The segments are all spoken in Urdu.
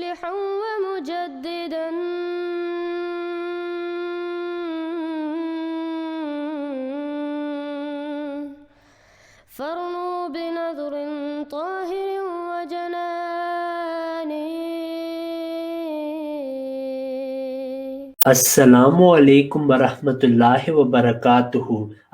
مصلحا ومجددا فارنوا بنظر طاهر وجنان. السلام علیکم ورحمۃ اللہ وبرکاتہ۔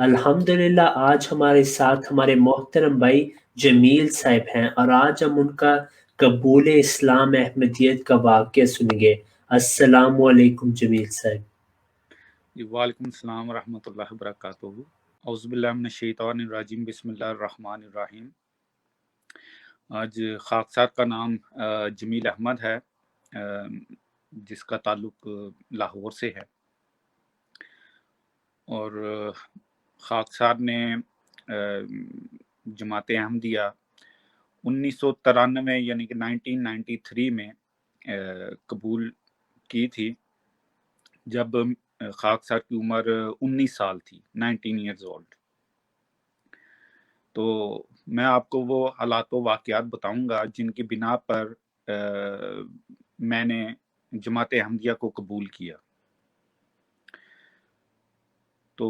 الحمدللہ آج ہمارے ساتھ ہمارے محترم بھائی جمیل صاحب ہیں اور آج ہم ان کا قبول اسلام احمدیت کا واقعہ سنیں گے۔ السلام علیکم جمیل صاحب۔ وعلیکم السلام ورحمۃ اللہ وبرکاتہ۔ اعوذ باللہ من الشیطان الرجیم، بسم اللہ الرحمن الرحیم۔ آج خاکسار کا نام جمیل احمد ہے، جس کا تعلق لاہور سے ہے، اور خاکسار نے جماعت احمدیہ 1993 یعنی کہ 1993 میں قبول کی تھی، جب خاکسار کی عمر 19 سال تھی، 19 ایئرز اولڈ۔ تو میں آپ کو وہ حالات و واقعات بتاؤں گا جن کی بنا پر میں نے جماعت احمدیہ کو قبول کیا۔ تو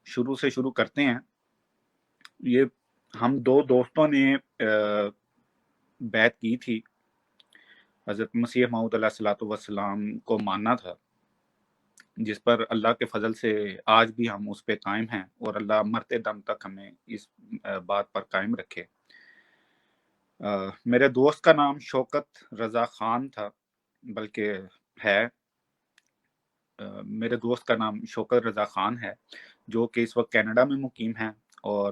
شروع سے شروع کرتے ہیں۔ یہ ہم دو دوستوں نے بیعت کی تھی، حضرت مسیح موعود علیہ الصلوۃ والسلام کو ماننا تھا، جس پر اللہ کے فضل سے آج بھی ہم اس پہ قائم ہیں، اور اللہ مرتے دم تک ہمیں اس بات پر قائم رکھے۔ میرے دوست کا نام شوکت رضا خان تھا، بلکہ ہے، میرے دوست کا نام شوکت رضا خان ہے، جو کہ اس وقت کینیڈا میں مقیم ہیں، اور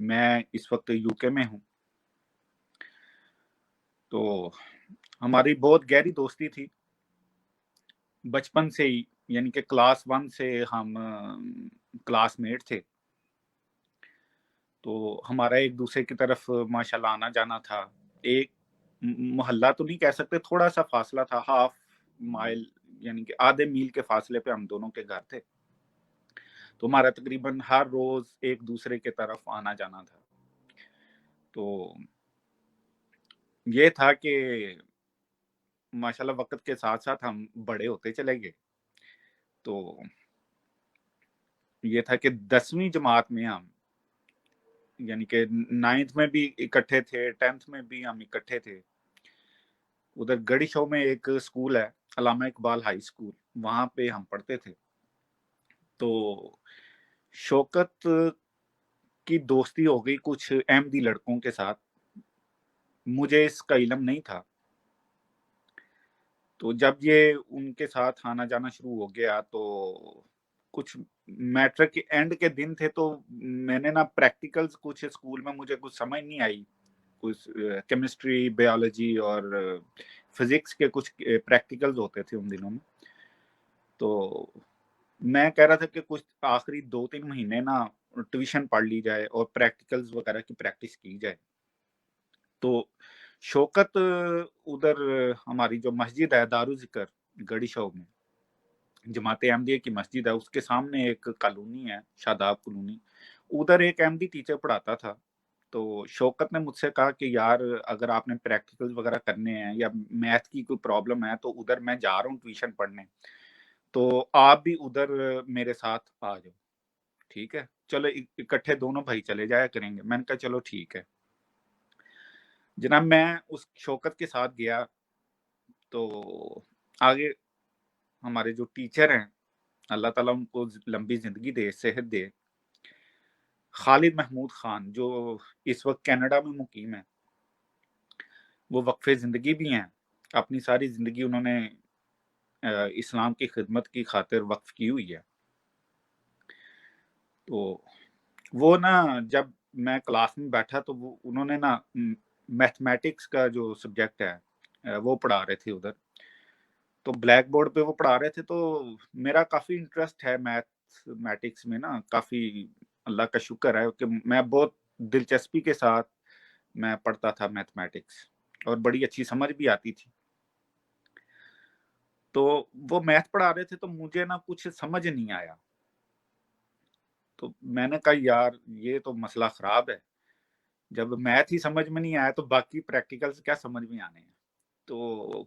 میں اس وقت یو کے میں ہوں۔ تو ہماری بہت گہری دوستی تھی بچپن سے ہی، یعنی کہ کلاس 1 سے ہم کلاس میٹ تھے۔ تو ہمارا ایک دوسرے کی طرف ماشاءاللہ آنا جانا تھا۔ ایک محلہ تو نہیں کہہ سکتے، تھوڑا سا فاصلہ تھا، ہاف مائل یعنی کہ آدھے میل کے فاصلے پہ ہم دونوں کے گھر تھے۔ تو ہمارا تقریباً ہر روز ایک دوسرے کے طرف آنا جانا تھا۔ تو یہ تھا کہ ماشاءاللہ وقت کے ساتھ ساتھ ہم بڑے ہوتے چلے گئے۔ تو یہ تھا کہ 10ویں جماعت میں ہم، یعنی کہ 9th میں بھی اکٹھے تھے، 10th میں بھی ہم اکٹھے تھے۔ ادھر گڑی شو میں ایک سکول ہے، علامہ اقبال ہائی سکول، وہاں پہ ہم پڑھتے تھے۔ تو شوکت کی دوستی ہو گئی کچھ احمدی لڑکوں کے ساتھ، مجھے اس کا علم نہیں تھا۔ تو جب یہ ان کے ساتھ آنا جانا شروع ہو گیا، تو کچھ میٹرک کے اینڈ کے دن تھے، تو میں نے نا پریکٹیکلز کچھ اسکول میں مجھے کچھ سمجھ نہیں آئی، کچھ کیمسٹری، بایولوجی اور فزکس کے کچھ پریکٹیکلز ہوتے تھے ان دنوں میں۔ تو میں کہہ رہا تھا کہ کچھ آخری 2-3 مہینے نا ٹیوشن پڑھ لی جائے اور پریکٹیکلز وغیرہ کی پریکٹس کی جائے۔ تو شوکت ادھر ہماری جو مسجد ہے دارالذکر گڑی شو میں، جماعت احمدیہ کی مسجد ہے، اس کے سامنے ایک کالونی ہے، شاداب کالونی، ادھر ایک احمدی ٹیچر پڑھاتا تھا۔ تو شوکت نے مجھ سے کہا کہ یار اگر آپ نے پریکٹیکل وغیرہ کرنے ہیں یا میتھ کی کوئی پرابلم ہے، تو ادھر میں جا رہا ہوں ٹیوشن پڑھنے، تو آپ بھی ادھر میرے ساتھ آ جاؤ، ٹھیک ہے، چلو اکٹھے دونوں بھائی چلے جایا کریں گے۔ میں نے کہا چلو ٹھیک ہے جناب۔ میں اس شوکت کے ساتھ گیا، تو آگے ہمارے جو ٹیچر ہیں، اللہ تعالیٰ ان کو لمبی زندگی دے، صحت دے، خالد محمود خان، جو اس وقت کینیڈا میں مقیم ہیں، وہ وقف زندگی بھی ہیں، اپنی ساری زندگی انہوں نے اسلام کی خدمت کی خاطر وقف کی ہوئی ہے۔ تو وہ نا جب میں کلاس میں بیٹھا، تو وہ انہوں نے نا میتھمیٹکس کا جو سبجیکٹ ہے وہ پڑھا رہے تھے ادھر۔ تو بلیک بورڈ پہ وہ پڑھا رہے تھے، تو میرا کافی انٹرسٹ ہے میتھمیٹکس میں نا، کافی اللہ کا شکر ہے کہ میں بہت دلچسپی کے ساتھ میں پڑھتا تھا میتھمیٹکس، اور بڑی اچھی سمجھ بھی آتی تھی۔ تو وہ میتھ پڑھا رہے تھے، تو مجھے نا کچھ سمجھ نہیں آیا۔ تو میں نے کہا یار یہ تو مسئلہ خراب ہے، جب میتھ ہی سمجھ میں نہیں آیا تو باقی پریکٹیکلز کیا سمجھ میں آنے ہیں۔ تو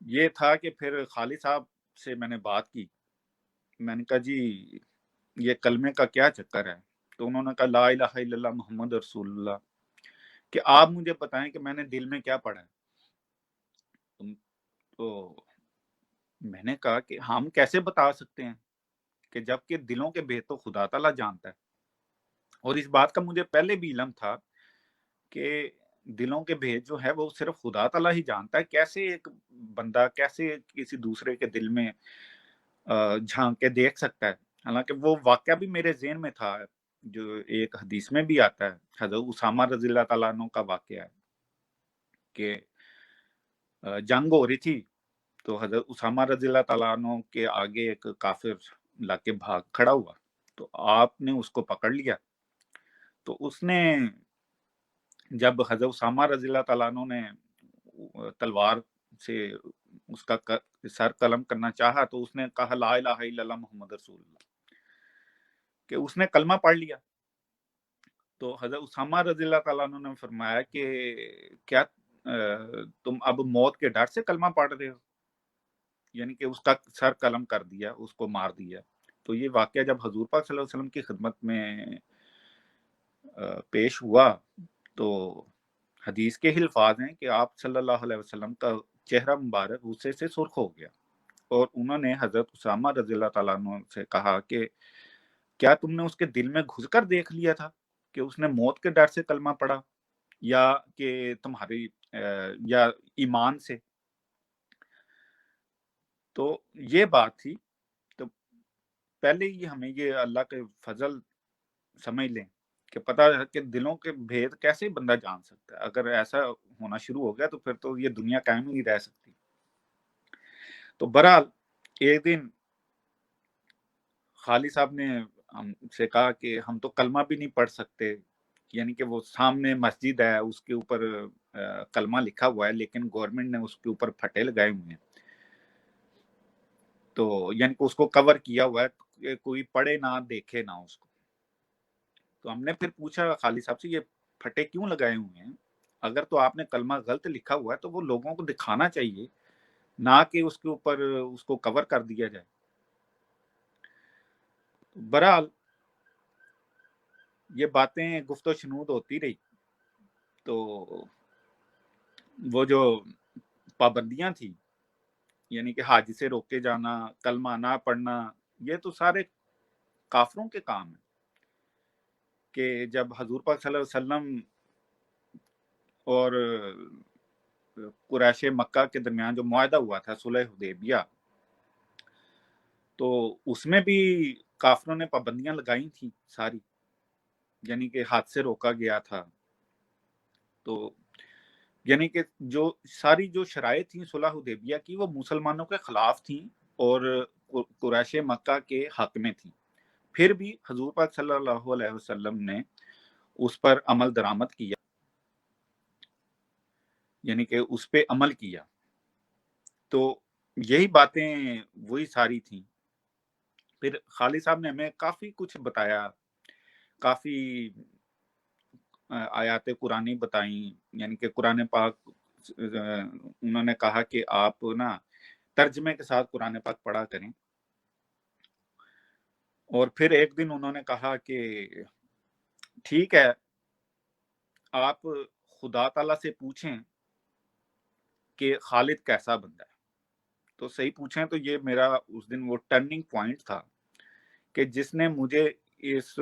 یہ تھا کہ پھر خالد صاحب سے میں نے بات کی، میں نے کہا جی یہ کلمے کا کیا چکر ہے؟ تو انہوں نے کہا لا الہ الا اللہ محمد رسول اللہ، کہ آپ مجھے بتائیں کہ میں نے دل میں کیا پڑھا ہے؟ تو میں نے کہا کہ ہم کیسے بتا سکتے ہیں کہ جب کہ دلوں کے بھید تو خدا تعالیٰ جانتا ہے، اور اس بات کا مجھے پہلے بھی علم تھا کہ دلوں کے بھید جو ہے وہ صرف خدا تعالیٰ ہی جانتا ہے، کیسے ایک بندہ کیسے کسی دوسرے کے دل میں جھانک کے دیکھ سکتا ہے۔ حالانکہ وہ واقعہ بھی میرے ذہن میں تھا، جو ایک حدیث میں بھی آتا ہے، حضرت اسامہ رضی اللہ تعالیٰ عنہ کا واقعہ ہے کہ جنگ ہو رہی تھی تو حضرت اسامہ رضی اللہ تعالیٰ عنہ کے آگے ایک کافر لا کے بھاگ کھڑا ہوا، تو آپ نے اس کو پکڑ لیا، تو اس نے جب حضرت اسامہ رضی اللہ تعالیٰ عنہ نے تلوار سے اس کا سر قلم کرنا چاہا تو اس نے کہا لا الہ الا اللہ محمد رسول اللہ، کہ اس نے کلمہ پڑھ لیا۔ تو حضرت اسامہ رضی اللہ تعالیٰ عنہ نے فرمایا کہ کیا تم اب موت کے ڈر سے کلمہ پڑھ رہے ہو؟ یعنی کہ اس کا سر قلم کر دیا، اس کو مار دیا۔ تو یہ واقعہ جب حضور پاک صلی اللہ علیہ وسلم کی خدمت میں پیش ہوا تو حدیث کے ہی الفاظ ہیں کہ آپ صلی اللہ علیہ وسلم کا چہرہ مبارک غصے سے سرخ ہو گیا، اور انہوں نے حضرت اسامہ رضی اللہ تعالیٰ عنہ سے کہا کہ کیا تم نے اس کے دل میں گھس کر دیکھ لیا تھا کہ اس نے موت کے ڈر سے کلمہ پڑھا یا کہ تمہاری یا ایمان سے؟ تو یہ بات تھی۔ تو پہلے ہی ہمیں یہ اللہ کے فضل سمجھ لیں کہ پتہ ہے کہ دلوں کے بھید کیسے بندہ جان سکتا ہے۔ اگر ایسا ہونا شروع ہو گیا تو پھر تو یہ دنیا قائم ہی نہیں رہ سکتی۔ تو بہرحال ایک دن خالد صاحب نے ہم سے کہا کہ ہم تو کلمہ بھی نہیں پڑھ سکتے، یعنی کہ وہ سامنے مسجد ہے، اس کے اوپر کلمہ لکھا ہوا ہے لیکن گورنمنٹ نے اس کے اوپر پھٹے لگائے ہوئے ہیں، تو یعنی کہ اس کو کور کیا ہوا ہے کہ کوئی پڑھے نہ دیکھے نہ اس کو۔ تو ہم نے پھر پوچھا خالد صاحب سے یہ پھٹے کیوں لگائے ہوئے ہیں؟ اگر تو آپ نے کلمہ غلط لکھا ہوا ہے تو وہ لوگوں کو دکھانا چاہیے، نہ کہ اس کے اوپر اس کو کور کر دیا جائے۔ بہرحال یہ باتیں گفت و شنود ہوتی رہی، تو وہ جو پابندیاں تھیں، یعنی کہ حج سے روکے جانا، کلمہ نہ پڑھنا، یہ تو سارے کافروں کے کام ہیں۔ کہ جب حضور پاک صلی اللہ علیہ وسلم اور قریش مکہ کے درمیان جو معاہدہ ہوا تھا صلح حدیبیہ، تو اس میں بھی کافروں نے پابندیاں لگائی تھیں ساری، یعنی کہ ہاتھ سے روکا گیا تھا۔ تو یعنی کہ جو ساری جو شرائط تھیں صلح حدیبیہ کی وہ مسلمانوں کے خلاف تھیں اور قریش مکہ کے حق میں تھیں، پھر بھی حضور پاک صلی اللہ علیہ وسلم نے اس پر عمل درآمد کیا، یعنی کہ اس پہ عمل کیا۔ تو یہی باتیں وہی ساری تھیں۔ پھر خالد صاحب نے ہمیں کافی کچھ بتایا، کافی آیات قرآنی بتائیں، یعنی کہ قرآن پاک انہوں نے کہا کہ آپ نا ترجمے کے ساتھ قرآن پاک پڑھا کریں۔ اور پھر ایک دن انہوں نے کہا کہ ٹھیک ہے آپ خدا تعالیٰ سے پوچھیں کہ خالد کیسا بندہ ہے، تو صحیح پوچھیں تو یہ میرا اس دن وہ ٹرننگ پوائنٹ تھا کہ جس نے مجھے اس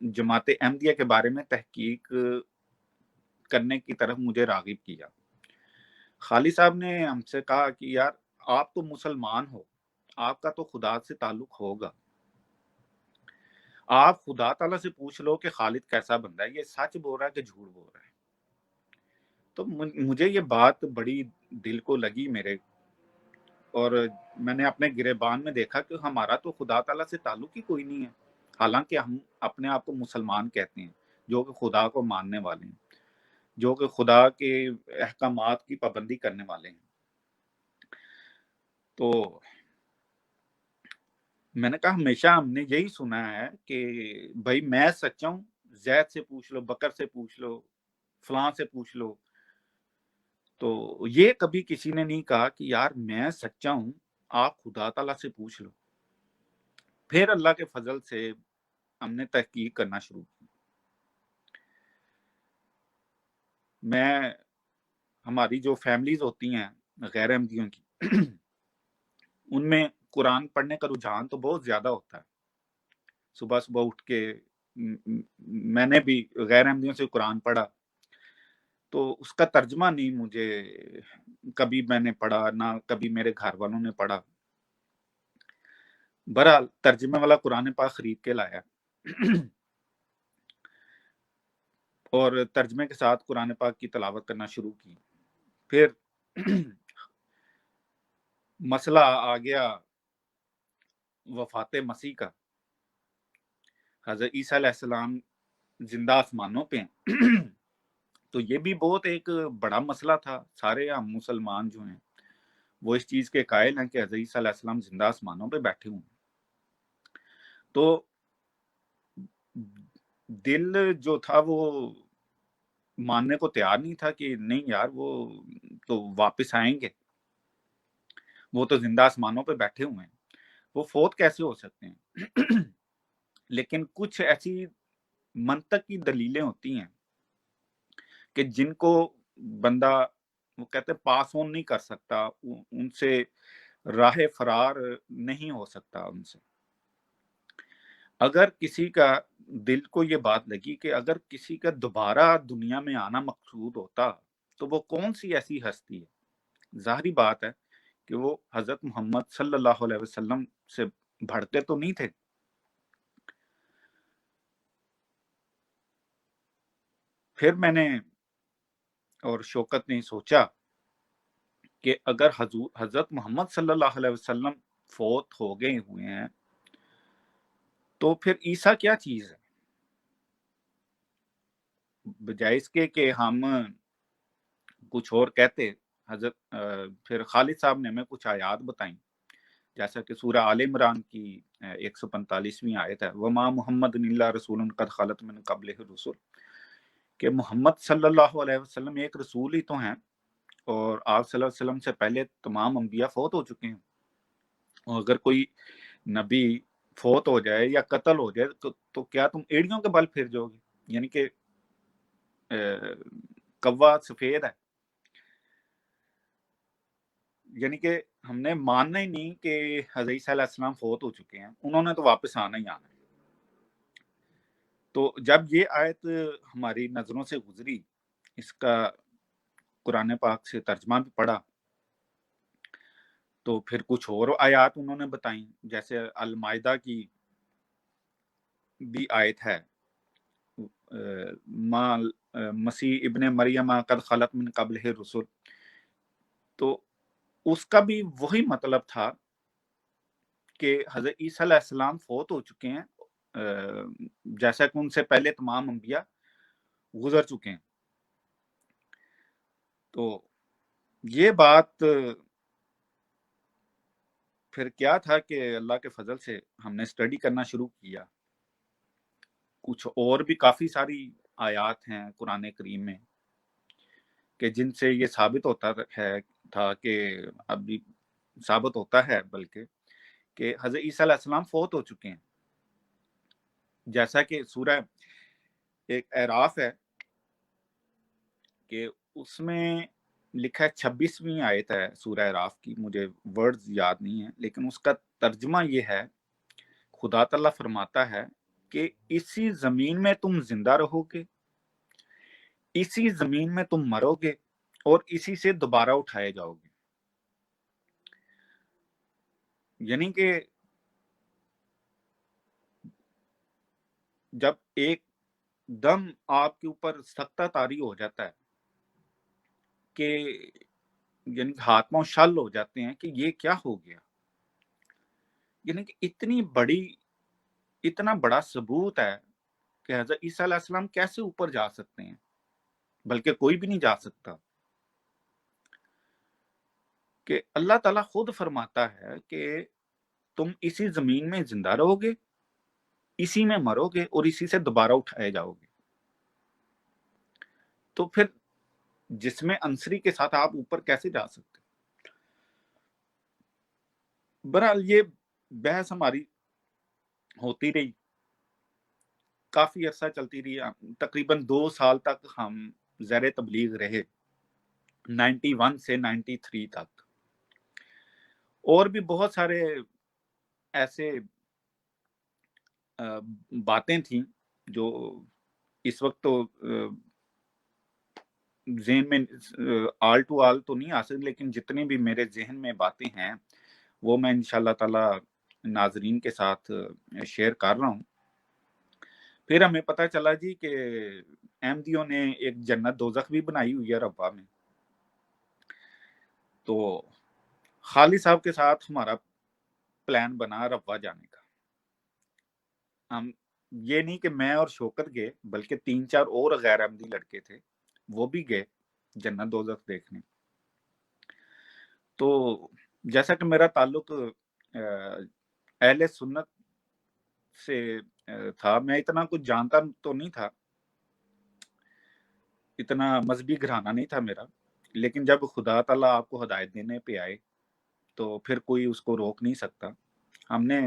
جماعت احمدیہ کے بارے میں تحقیق کرنے کی طرف مجھے راغب کیا۔ خالد صاحب نے ہم سے کہا کہ یار آپ تو مسلمان ہو، آپ کا تو خدا سے تعلق ہوگا، آپ خدا تعالیٰ سے پوچھ لو کہ خالد کیسا بندہ ہے، یہ سچ بول رہا ہے کہ جھوٹ بول رہا ہے۔ تو مجھے یہ بات بڑی دل کو لگی میرے، اور میں نے اپنے گریبان میں دیکھا کہ ہمارا تو خدا تعالیٰ سے تعلق ہی کوئی نہیں ہے، حالانکہ ہم اپنے آپ کو مسلمان کہتے ہیں، جو کہ خدا کو ماننے والے ہیں، جو کہ خدا کے احکامات کی پابندی کرنے والے ہیں۔ تو میں نے کہا ہمیشہ ہم نے یہی سنا ہے کہ بھائی میں سچا ہوں، زید سے پوچھ لو، بکر سے پوچھ لو، فلاں سے پوچھ لو۔ تو یہ کبھی کسی نے نہیں کہا کہ یار میں سچا ہوں، آپ خدا تعالیٰ سے پوچھ لو۔ پھر اللہ کے فضل سے ہم نے تحقیق کرنا شروع کی۔ میں ہماری جو فیملیز ہوتی ہیں غیر احمدیوں کی، ان میں قرآن پڑھنے کا رجحان تو بہت زیادہ ہوتا ہے۔ صبح صبح اٹھ کے میں نے بھی غیر احمدیوں سے قرآن پڑھا، تو اس کا ترجمہ نہیں مجھے کبھی میں نے پڑھا، نہ کبھی میرے گھر والوں نے پڑھا۔ بہرحال ترجمے والا قرآن پاک خرید کے لایا اور ترجمے کے ساتھ قرآن پاک کی تلاوت کرنا شروع کی۔ پھر مسئلہ آ گیا وفات مسیح کا۔ حضرت عیسیٰ علیہ السلام زندہ آسمانوں پہ ہیں تو یہ بھی بہت ایک بڑا مسئلہ تھا۔ سارے ہم مسلمان جو ہیں وہ اس چیز کے قائل ہیں کہ حضرت عیسیٰ علیہ السلام زندہ آسمانوں پہ بیٹھے ہوئے ہیں۔ تو دل جو تھا وہ ماننے کو تیار نہیں تھا کہ نہیں یار وہ تو واپس آئیں گے، وہ تو زندہ آسمانوں پہ بیٹھے ہوئے ہیں، وہ فوت کیسے ہو سکتے ہیں؟ لیکن کچھ ایسی منطق کی دلیلیں ہوتی ہیں کہ جن کو بندہ وہ کہتے پاس آن نہیں کر سکتا، ان سے راہ فرار نہیں ہو سکتا ان سے۔ اگر کسی کا دل کو یہ بات لگی کہ اگر کسی کا دوبارہ دنیا میں آنا مقصود ہوتا تو وہ کون سی ایسی ہستی ہے؟ ظاہری بات ہے کہ وہ حضرت محمد صلی اللہ علیہ وسلم سے بڑھتے تو نہیں تھے۔ پھر میں نے اور شوکت نے سوچا کہ اگر حضرت محمد صلی اللہ علیہ وسلم فوت ہو گئے ہوئے ہیں تو پھر عیسیٰ کیا چیز ہے؟ بجائے اس کے کہ ہم کچھ اور کہتے، حضرت پھر خالد صاحب نے ہمیں کچھ آیات بتائیں، جیسا کہ سورہ آل عمران کی 145ویں آیت ہے، وما محمد الا رسول قد خلت من قبلہ الرسل، کہ محمد صلی اللہ علیہ وسلم ایک رسول ہی تو ہیں اور آپ صلی اللہ علیہ وسلم سے پہلے تمام انبیاء فوت ہو چکے ہیں۔ اور اگر کوئی نبی فوت ہو جائے یا قتل ہو جائے تو کیا تم ایڑیوں کے بل پھر جاؤ گے؟ یعنی کہ کوا سفید ہے، یعنی کہ ہم نے ماننا ہی نہیں کہ حضرت عیسیٰ علیہ السلام فوت ہو چکے ہیں، انہوں نے تو واپس آنا ہی آنا ہے۔ تو جب یہ آیت ہماری نظروں سے گزری، اس کا قرآن پاک سے ترجمہ بھی پڑھا، تو پھر کچھ اور آیات انہوں نے بتائیں، جیسے المائدہ کی بھی آیت ہے، مسیح ابن مریم قد خلت من قبلہ الرسل، تو اس کا بھی وہی مطلب تھا کہ حضرت عیسیٰ علیہ السلام فوت ہو چکے ہیں، جیسا کہ ان سے پہلے تمام انبیاء گزر چکے ہیں۔ تو یہ بات پھر کیا تھا کہ اللہ کے فضل سے ہم نے اسٹڈی کرنا شروع کیا۔ کچھ اور بھی کافی ساری آیات ہیں قرآن کریم میں کہ جن سے یہ ثابت ہوتا تھا کہ ابھی ثابت ہوتا ہے بلکہ کہ حضرت عیسیٰ علیہ السلام فوت ہو چکے ہیں، جیسا کہ سورہ ایک اعراف ہے کہ اس میں لکھا ہے، 26ویں آیت ہے سورہ اعراف کی، مجھے ورڈز یاد نہیں ہیں، لیکن اس کا ترجمہ یہ ہے، خدا تعالیٰ فرماتا ہے کہ اسی زمین میں تم زندہ رہو گے، اسی زمین میں تم مرو گے اور اسی سے دوبارہ اٹھائے جاؤ گے۔ یعنی کہ جب ایک دم آپ کے اوپر سختہ طاری ہو جاتا ہے کہ یعنی ہاتھ پاؤں شل ہو جاتے ہیں کہ یہ کیا ہو گیا، یعنی کہ اتنا بڑا ثبوت ہے کہ حضرت عیسیٰ علیہ السلام کیسے اوپر جا سکتے ہیں، بلکہ کوئی بھی نہیں جا سکتا، کہ اللہ تعالیٰ خود فرماتا ہے کہ تم اسی زمین میں زندہ رہو گے، اسی میں مرو گے اور اسی سے دوبارہ اٹھائے جاؤ گے۔ تو پھر جس میں انصری کے ساتھ آپ اوپر کیسے جا سکتے؟ بہرحال یہ بحث ہماری ہوتی رہی، کافی عرصہ چلتی رہی، تقریباً 2 سال تک ہم زیر تبلیغ رہے، 91 سے 93 تک۔ اور بھی بہت سارے ایسے باتیں تھیں جو اس وقت تو ذہن میں آل ٹو آل تو نہیں آ سکتی، لیکن جتنے بھی میرے ذہن میں باتیں ہیں وہ میں انشاءاللہ تعالی ناظرین کے ساتھ شیئر کر رہا ہوں۔ پھر ہمیں پتہ چلا جی کہ احمدیوں نے ایک جنت دوزخ بھی بنائی ہوئی ہے ربا میں۔ تو خالد صاحب کے ساتھ ہمارا پلان بنا ربا جانے کا۔ ہم یہ نہیں کہ میں اور شوکت گئے، بلکہ 3-4 اور غیر احمدی لڑکے تھے، وہ بھی گئے جنت دوزخ دیکھنے۔ تو جیسا کہ میرا تعلق اہل سنت سے تھا، میں اتنا کچھ جانتا تو نہیں تھا، اتنا مذہبی گھرانہ نہیں تھا میرا، لیکن جب خدا تعالیٰ آپ کو ہدایت دینے پہ آئے تو پھر کوئی اس کو روک نہیں سکتا۔ ہم نے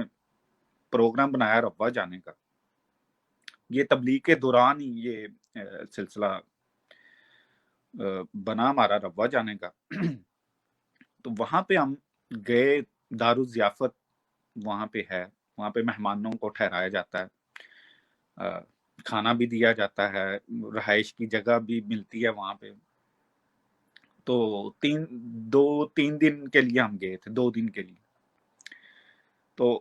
پروگرام بنایا ربا جانے کا، یہ تبلیغ کے دوران ہی یہ سلسلہ بنا ہمارا ربا جانے کا۔ تو وہاں پہ ہم گئے، دارالضیافت وہاں پہ ہے، وہاں پہ مہمانوں کو ٹھہرایا جاتا ہے، کھانا بھی دیا جاتا ہے، رہائش کی جگہ بھی ملتی ہے وہاں پہ۔ تو 3 دن کے لیے ہم گئے تھے، 2 دن کے لیے۔ تو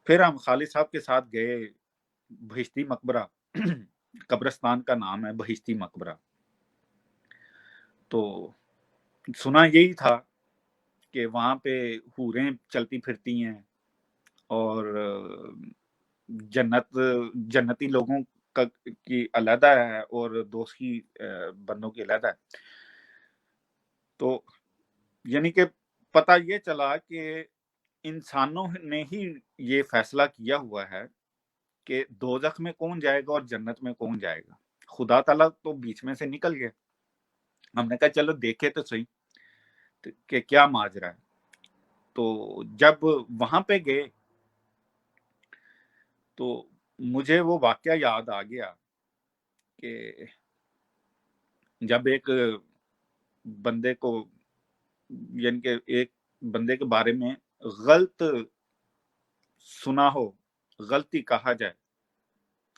پھر ہم خالد صاحب کے ساتھ گئے بہشتی مقبرہ، قبرستان کا نام ہے بہشتی مقبرہ۔ تو سنا یہی تھا کہ وہاں پہ حوریں چلتی پھرتی ہیں اور جنتی لوگوں کی علیحدہ ہے اور دوستی بندوں کی علیحدہ ہے۔ تو یعنی کہ پتہ یہ چلا کہ انسانوں نے ہی یہ فیصلہ کیا ہوا ہے کہ دوزخ میں کون جائے گا اور جنت میں کون جائے گا۔ خدا تعالیٰ تو بیچ میں سے نکل گئے۔ ہم نے کہا چلو دیکھے تو صحیح کہ کیا ماجرا ہے۔ تو جب وہاں پہ گئے تو مجھے وہ واقعہ یاد آ گیا کہ جب ایک بندے کو، یعنی کہ ایک بندے کے بارے میں غلط سنا ہو، غلطی کہا جائے،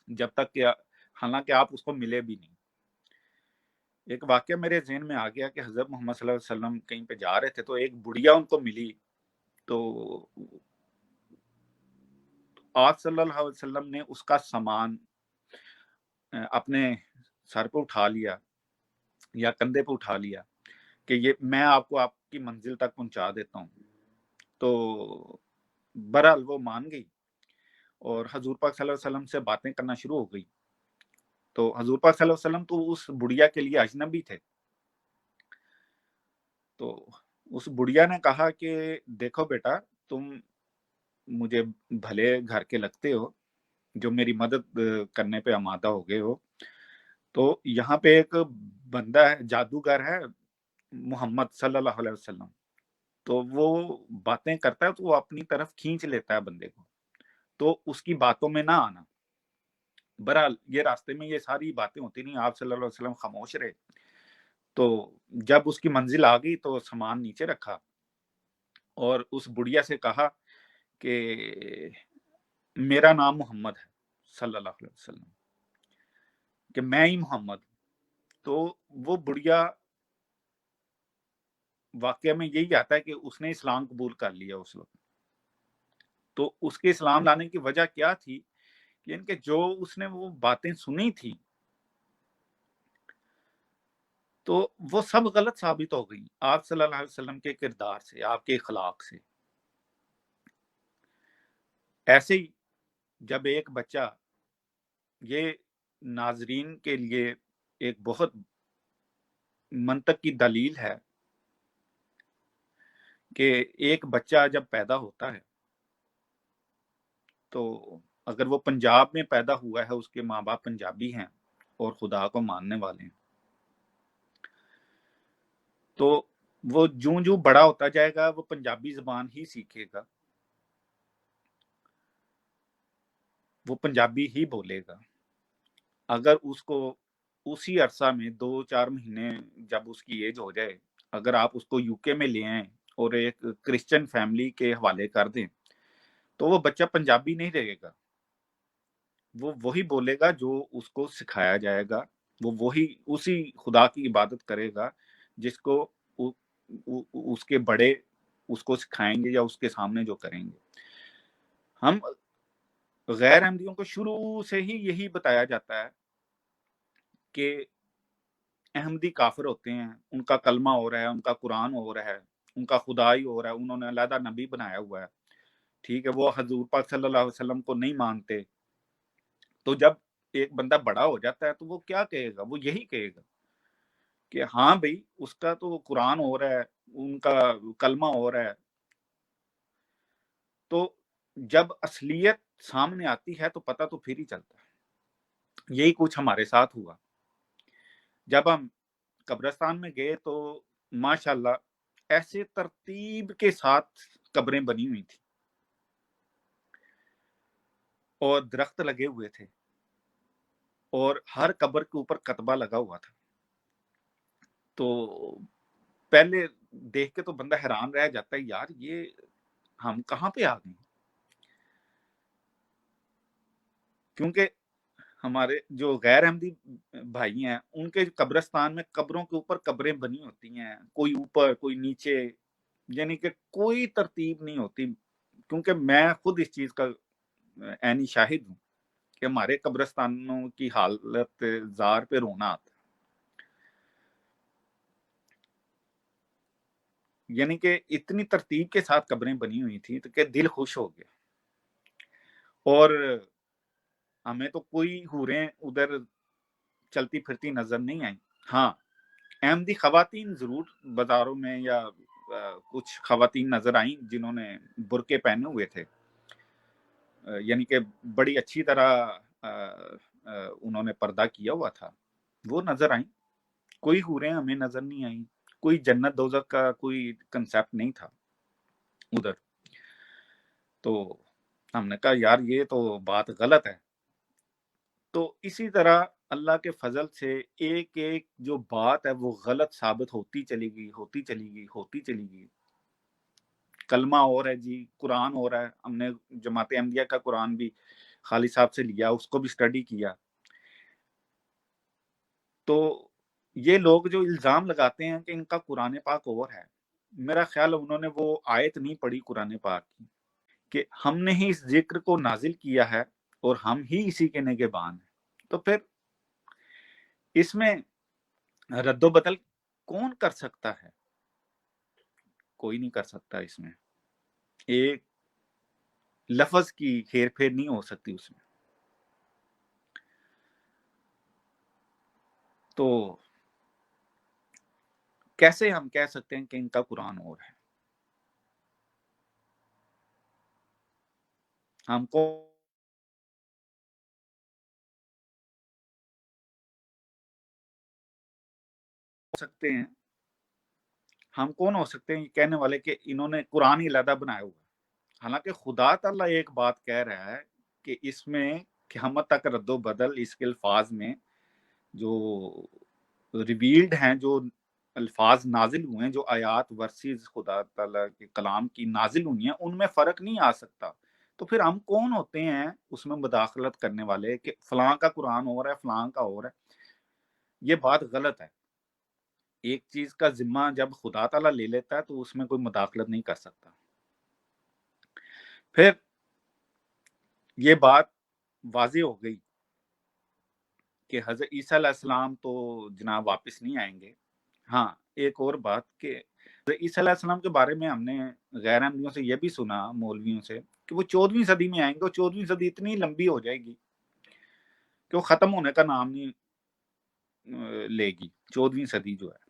جب تک کہ حالانکہ آپ اس کو ملے بھی نہیں۔ ایک واقعہ میرے ذہن میں آ گیا کہ حضرت محمد صلی اللہ علیہ وسلم کہیں پہ جا رہے تھے تو ایک بڑھیا ان کو ملی، تو آپ صلی اللہ علیہ وسلم نے اس کا سامان اپنے سر پہ اٹھا لیا یا کندھے پہ اٹھا لیا کہ یہ میں آپ کو آپ کی منزل تک پہنچا دیتا ہوں۔ تو بہرحال وہ مان گئی اور حضور پاک صلی اللہ علیہ وسلم سے باتیں کرنا شروع ہو گئی۔ تو حضور پاک صلی اللہ علیہ وسلم تو اس بڑھیا کے لیے اجنبی تھے۔ تو اس بڑھیا نے کہا کہ دیکھو بیٹا، تم مجھے بھلے گھر کے لگتے ہو، جو میری مدد کرنے پہ آمادہ ہو گئے ہو، تو یہاں پہ ایک بندہ ہے، جادوگر ہے محمد صلی اللہ علیہ وسلم، تو وہ باتیں کرتا ہے تو وہ اپنی طرف کھینچ لیتا ہے بندے کو، تو اس کی باتوں میں نہ آنا۔ بہرحال یہ راستے میں یہ ساری باتیں ہوتی نہیں، آپ صلی اللہ علیہ وسلم خاموش رہے۔ تو جب اس کی منزل آ گئی تو سامان نیچے رکھا اور اس بڑھیا سے کہا کہ میرا نام محمد ہے صلی اللہ علیہ وسلم، کہ میں ہی محمد ہوں۔ تو وہ بڑھیا، واقعہ میں یہی آتا ہے کہ اس نے اسلام قبول کر لیا اس وقت۔ تو اس کے اسلام لانے کی وجہ کیا تھی؟ یعنی کہ جو اس نے وہ باتیں سنی تھی تو وہ سب غلط ثابت ہو گئی آپ صلی اللہ علیہ وسلم کے کردار سے، آپ کے اخلاق سے۔ ایسے ہی جب ایک بچہ، یہ ناظرین کے لیے ایک بہت منطق کی دلیل ہے کہ ایک بچہ جب پیدا ہوتا ہے تو اگر وہ پنجاب میں پیدا ہوا ہے، اس کے ماں باپ پنجابی ہیں اور خدا کو ماننے والے ہیں، تو وہ جوں بڑا ہوتا جائے گا وہ پنجابی زبان ہی سیکھے گا، وہ پنجابی ہی بولے گا۔ اگر اس کو اسی عرصہ میں 2-4 مہینے جب اس کی ایج ہو جائے، اگر آپ اس کو یو کے میں لے آئیں اور ایک کرسچن فیملی کے حوالے کر دیں تو وہ بچہ پنجابی نہیں رہے گا، وہ وہی بولے گا جو اس کو سکھایا جائے گا، وہ وہی اسی خدا کی عبادت کرے گا جس کو اس کے بڑے اس کو سکھائیں گے یا اس کے سامنے جو کریں گے۔ ہم غیر احمدیوں کو شروع سے ہی یہی بتایا جاتا ہے کہ احمدی کافر ہوتے ہیں، ان کا کلمہ ہو رہا ہے، ان کا قرآن ہو رہا ہے، ان کا خدا ہی ہو رہا ہے، انہوں نے علیحدہ نبی بنایا ہوا ہے، ٹھیک ہے، وہ حضور پاک صلی اللہ علیہ وسلم کو نہیں مانتے۔ تو جب ایک بندہ بڑا ہو جاتا ہے تو وہ کیا کہے گا؟ وہ یہی کہے گا کہ ہاں بھائی اس کا تو قرآن ہو رہا ہے، ان کا کلمہ ہو رہا ہے۔ تو جب اصلیت سامنے آتی ہے تو پتہ تو پھر ہی چلتا ہے۔ یہی کچھ ہمارے ساتھ ہوا۔ جب ہم قبرستان میں گئے تو ماشاءاللہ ایسے ترتیب کے ساتھ قبریں بنی ہوئی تھی اور درخت لگے ہوئے تھے اور ہر قبر کے اوپر کتبہ لگا ہوا تھا۔ تو پہلے دیکھ کے تو بندہ حیران رہ جاتا ہے، یار یہ ہم کہاں پہ آ گئے؟ کیونکہ ہمارے جو غیر احمدی بھائی ہیں ان کے قبرستان میں قبروں کے اوپر قبریں بنی ہوتی ہیں، کوئی اوپر کوئی نیچے، یعنی کہ کوئی ترتیب نہیں ہوتی۔ کیونکہ میں خود اس چیز کا عینی شاہد ہوں کہ ہمارے قبرستانوں کی حالت زار پہ رونا آتا ہے، یعنی کہ اتنی ترتیب کے ساتھ قبریں بنی ہوئی تھی کہ دل خوش ہو گیا۔ اور ہمیں تو کوئی حوریں ادھر چلتی پھرتی نظر نہیں آئیں۔ ہاں احمدی خواتین ضرور بازاروں میں یا کچھ خواتین نظر آئیں جنہوں نے برقعے پہنے ہوئے تھے، یعنی کہ بڑی اچھی طرح انہوں نے پردہ کیا ہوا تھا، وہ نظر آئیں۔ کوئی حوریں ہمیں نظر نہیں آئیں، کوئی جنت دوزخ کا کوئی کنسیپٹ نہیں تھا ادھر۔ تو ہم نے کہا یار یہ تو بات غلط ہے۔ تو اسی طرح اللہ کے فضل سے ایک ایک جو بات ہے وہ غلط ثابت ہوتی چلی گئی، ہوتی چلی گئی، ہوتی چلی گئی۔ کلمہ ہو رہا ہے جی، قرآن ہو رہا ہے، ہم نے جماعت احمدیہ کا قرآن بھی خالد صاحب سے لیا، اس کو بھی سٹڈی کیا۔ تو یہ لوگ جو الزام لگاتے ہیں کہ ان کا قرآن پاک اور ہے، میرا خیال انہوں نے وہ آیت نہیں پڑھی قرآن پاک کی کہ ہم نے ہی اس ذکر کو نازل کیا ہے اور ہم ہی اسی کے نگہبان ہیں۔ تو پھر اس میں رد و بدل کون کر سکتا ہے؟ کوئی نہیں کر سکتا۔ اس میں ایک لفظ کی ہیر پھیر نہیں ہو سکتی اس میں۔ تو کیسے ہم کہہ سکتے ہیں کہ ان کا قرآن اور ہے؟ ہم کو سکتے ہیں، ہم کون ہو سکتے ہیں یہ کہنے والے کہ انہوں نے قرآن ہی علیحدہ بنایا ہوا ہے؟ حالانکہ خدا تعالیٰ ایک بات کہہ رہا ہے کہ اس میں قیامت تک رد و بدل اس کے الفاظ میں جو ریویلڈ ہیں، جو الفاظ نازل ہوئے ہیں، جو آیات ورسز خدا تعالیٰ کے کلام کی نازل ہوئی ہیں، ان میں فرق نہیں آ سکتا۔ تو پھر ہم کون ہوتے ہیں اس میں مداخلت کرنے والے کہ فلاں کا قرآن ہو رہا ہے، فلاں کا ہو رہا ہے؟ یہ بات غلط ہے۔ ایک چیز کا ذمہ جب خدا تعالیٰ لے لیتا ہے تو اس میں کوئی مداخلت نہیں کر سکتا۔ پھر یہ بات واضح ہو گئی کہ حضرت عیسیٰ علیہ السلام تو جناب واپس نہیں آئیں گے۔ ہاں ایک اور بات کہ حضرت عیسیٰ علیہ السلام کے بارے میں ہم نے غیر احمدیوں سے یہ بھی سنا، مولویوں سے، کہ وہ 14ویں صدی میں آئیں گے، اور 14ویں صدی اتنی لمبی ہو جائے گی کہ وہ ختم ہونے کا نام نہیں لے گی 14ویں صدی جو ہے۔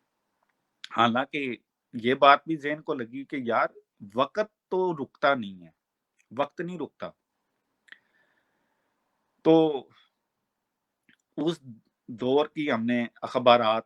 حالانکہ یہ بات بھی ذہن کو لگی کہ یار وقت تو رکتا نہیں ہے، وقت نہیں رکتا۔ تو اس دور کی ہم نے اخبارات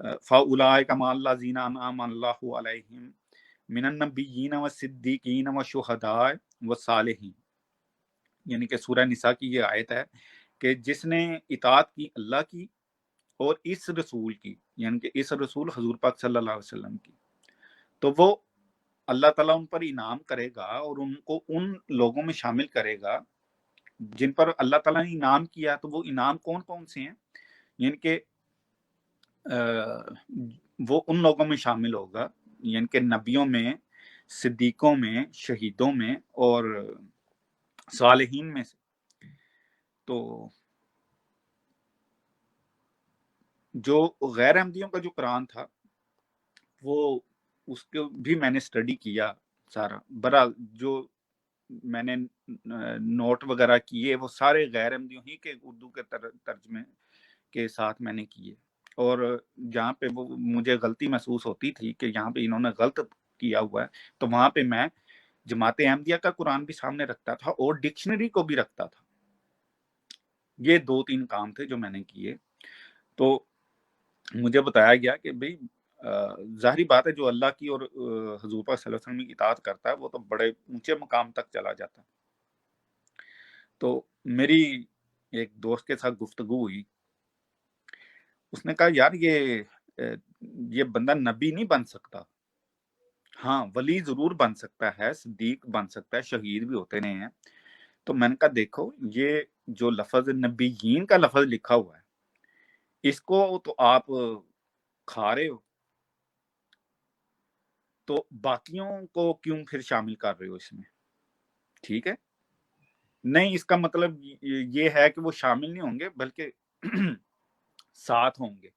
فَأُولَٰئِکَ مَعَ الَّذِینَ أَنْعَمَ اللَّهُ عَلَیْہِم مِنَ النَّبِیِّینَ وَالصِّدِّیقِینَ وَالشُّہَدَاءِ وَالصَّالِحِینَ، یعنی کہ سورہ نساء کی یہ آیت ہے کہ جس نے اطاعت کی اللہ کی اور اس رسول کی، یعنی کہ اس رسول حضور پاک صلی اللہ علیہ وسلم کی، تو وہ اللہ تعالیٰ ان پر انعام کرے گا اور ان کو ان لوگوں میں شامل کرے گا جن پر اللہ تعالیٰ نے انعام کیا۔ تو وہ انعام کون کون سے ہیں؟ یعنی کہ وہ ان لوگوں میں شامل ہوگا، یعنی کہ نبیوں میں، صدیقوں میں، شہیدوں میں اور صالحین میں سے۔ تو جو غیر احمدیوں کا جو قرآن تھا وہ اس کو بھی میں نے اسٹڈی کیا سارا، برحال جو میں نے نوٹ وغیرہ کیے وہ سارے غیر احمدیوں ہی کے اردو کے ترجمے کے ساتھ میں نے کیے، اور جہاں پہ وہ مجھے غلطی محسوس ہوتی تھی کہ یہاں پہ انہوں نے غلط کیا ہوا ہے، تو وہاں پہ میں جماعت احمدیہ کا قرآن بھی سامنے رکھتا تھا اور ڈکشنری کو بھی رکھتا تھا۔ یہ 2-3 کام تھے جو میں نے کیے۔ تو مجھے بتایا گیا کہ بھئی ظاہری بات ہے جو اللہ کی اور حضور پاک صلی اللہ علیہ وسلم کی اطاعت کرتا ہے وہ تو بڑے اونچے مقام تک چلا جاتا ہے۔ تو میری ایک دوست کے ساتھ گفتگو ہوئی، اس نے کہا یار یہ بندہ نبی نہیں بن سکتا، ہاں ولی ضرور بن سکتا ہے، صدیق بن سکتا ہے، شہید بھی ہوتے رہے ہیں۔ تو میں نے کہا دیکھو یہ جو لفظ نبیین کا لفظ لکھا ہوا ہے اس کو تو آپ کھا رہے ہو، تو باقیوں کو کیوں پھر شامل کر رہے ہو اس میں؟ ٹھیک ہے، نہیں اس کا مطلب یہ ہے کہ وہ شامل نہیں ہوں گے بلکہ ساتھ ہوں گے۔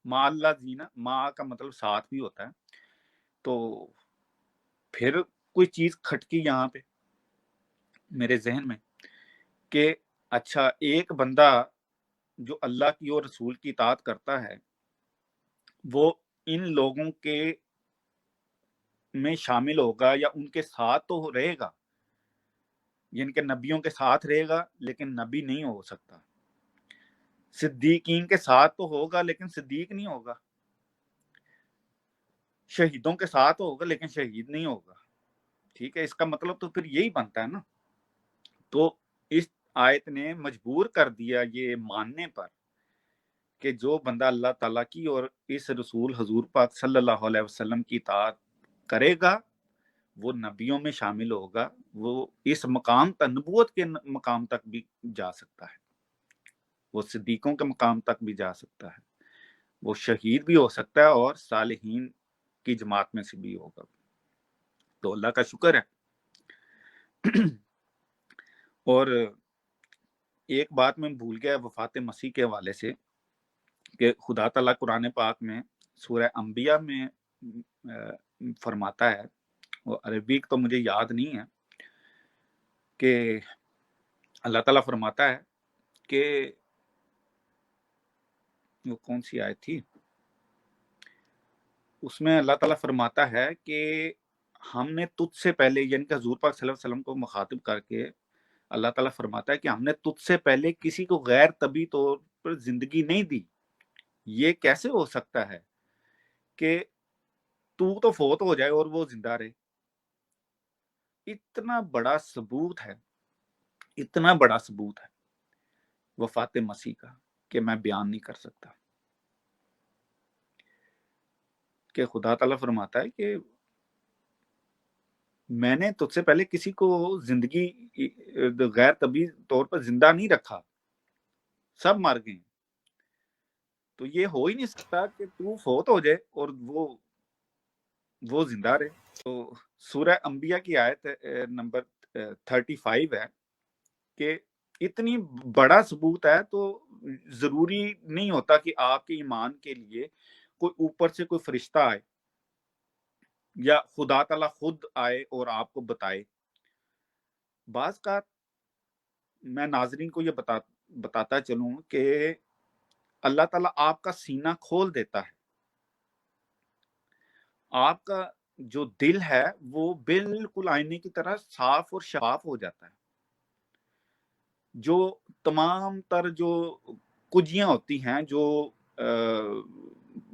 ما اللہ زینا، ما کا مطلب ساتھ بھی ہوتا ہے۔ تو پھر کوئی چیز کھٹکی یہاں پہ میرے ذہن میں کہ اچھا ایک بندہ جو اللہ کی اور رسول کی اطاعت کرتا ہے وہ ان لوگوں کے میں شامل ہوگا یا ان کے ساتھ تو رہے گا، یعنی کہ نبیوں کے ساتھ رہے گا لیکن نبی نہیں ہو سکتا، صدیقین کے ساتھ تو ہوگا لیکن صدیق نہیں ہوگا، شہیدوں کے ساتھ ہوگا لیکن شہید نہیں ہوگا۔ ٹھیک ہے، اس کا مطلب تو پھر یہی بنتا ہے نا۔ تو اس آیت نے مجبور کر دیا یہ ماننے پر کہ جو بندہ اللہ تعالیٰ کی اور اس رسول حضور پاک صلی اللہ علیہ وسلم کی اطاعت کرے گا وہ نبیوں میں شامل ہوگا، وہ اس مقام تک، نبوت کے مقام تک بھی جا سکتا ہے، وہ صدیقوں کے مقام تک بھی جا سکتا ہے، وہ شہید بھی ہو سکتا ہے اور صالحین کی جماعت میں سے بھی ہوگا۔ تو اللہ کا شکر ہے۔ اور ایک بات میں بھول گیا وفات مسیح کے حوالے سے کہ خدا تعالیٰ قرآن پاک میں سورہ انبیاء میں فرماتا ہے، وہ عربی تو مجھے یاد نہیں ہے، کہ اللہ تعالیٰ فرماتا ہے کہ وہ کون سی آیت تھی، اس میں اللہ تعالیٰ فرماتا ہے کہ ہم نے تجھ سے پہلے، یعنی کہ حضور پاک صلی اللہ علیہ وسلم کو مخاطب کر کے اللہ تعالیٰ فرماتا ہے کہ ہم نے تجھ سے پہلے کسی کو غیر طبی طور پر زندگی نہیں دی۔ یہ کیسے ہو سکتا ہے کہ تو فوت ہو جائے اور وہ زندہ رہے؟ اتنا بڑا ثبوت ہے، اتنا بڑا ثبوت ہے وفات مسیح کا کہ میں بیان نہیں کر سکتا، کہ خدا تعالیٰ فرماتا ہے کہ میں نے تجھ سے پہلے کسی کو زندگی غیر طبی طور پر زندہ نہیں رکھا، سب مر گئے۔ تو یہ ہو ہی نہیں سکتا کہ تو فوت ہو جائے اور وہ زندہ رہے۔ تو سورہ انبیاء کی آیت نمبر 35 ہے کہ اتنی بڑا ثبوت ہے تو ضروری نہیں ہوتا کہ آپ کے ایمان کے لیے کوئی اوپر سے کوئی فرشتہ آئے یا خدا تعالیٰ خود آئے اور آپ کو بتائے۔ بعض کا میں ناظرین کو یہ بتاتا چلوں کہ اللہ تعالیٰ آپ کا سینہ کھول دیتا ہے، آپ کا جو دل ہے وہ بالکل آئینے کی طرح صاف اور شفاف ہو جاتا ہے، جو تمام تر جو کجیاں ہوتی ہیں، جو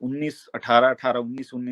19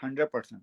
100%।